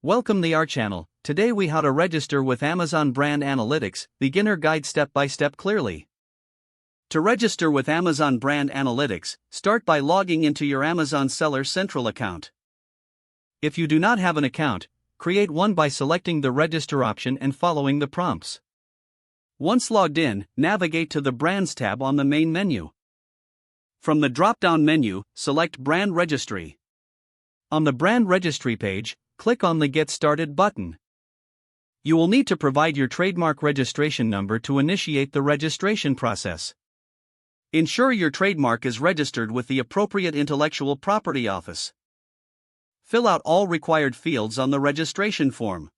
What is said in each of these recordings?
Welcome to our channel. Today we how to register with Amazon Brand Analytics, beginner guide step by step clearly. To register with Amazon Brand Analytics, start by logging into your Amazon Seller Central account. If you do not have an account, create one by selecting the register option and following the prompts. Once logged in, navigate to the Brands tab on the main menu. From the drop-down menu, select Brand Registry. On the Brand Registry page, click on the Get Started button. You will need to provide your trademark registration number to initiate the registration process. Ensure your trademark is registered with the appropriate intellectual property office. Fill out all required fields on the registration form.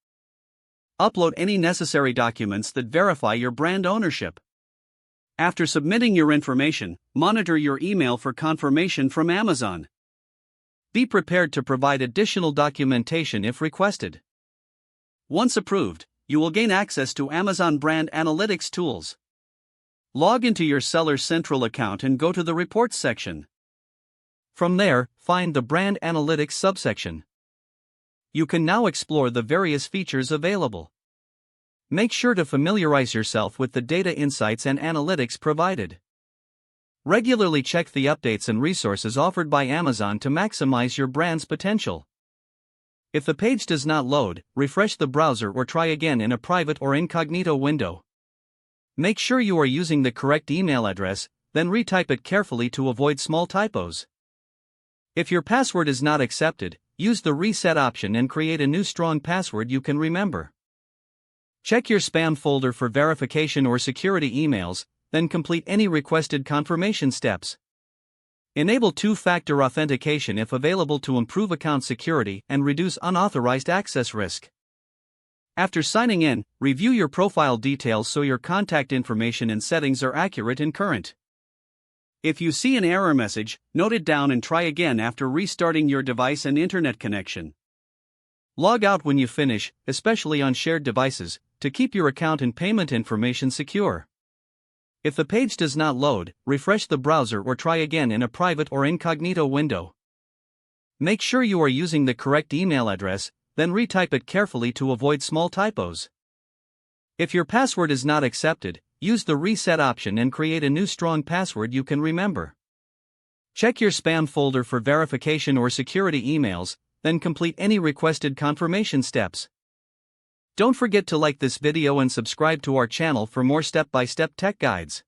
Upload any necessary documents that verify your brand ownership. After submitting your information, monitor your email for confirmation from Amazon. Be prepared to provide additional documentation if requested. Once approved, you will gain access to Amazon Brand Analytics tools. Log into your Seller Central account and go to the Reports section. From there, find the Brand Analytics subsection. You can now explore the various features available. Make sure to familiarize yourself with the data insights and analytics provided. Regularly check the updates and resources offered by Amazon to maximize your brand's potential. If the page does not load, refresh the browser or try again in a private or incognito window. Make sure you are using the correct email address, then retype it carefully to avoid small typos. If your password is not accepted, use the reset option and create a new strong password you can remember. Check your spam folder for verification or security emails, then complete any requested confirmation steps. Enable two-factor authentication if available to improve account security and reduce unauthorized access risk. After signing in, review your profile details so your contact information and settings are accurate and current. If you see an error message, note it down and try again after restarting your device and internet connection. Log out when you finish, especially on shared devices, to keep your account and payment information secure. If the page does not load, refresh the browser or try again in a private or incognito window. Make sure you are using the correct email address, then retype it carefully to avoid small typos. If your password is not accepted, use the reset option and create a new strong password you can remember. Check your spam folder for verification or security emails, then complete any requested confirmation steps. Don't forget to like this video and subscribe to our channel for more step-by-step tech guides.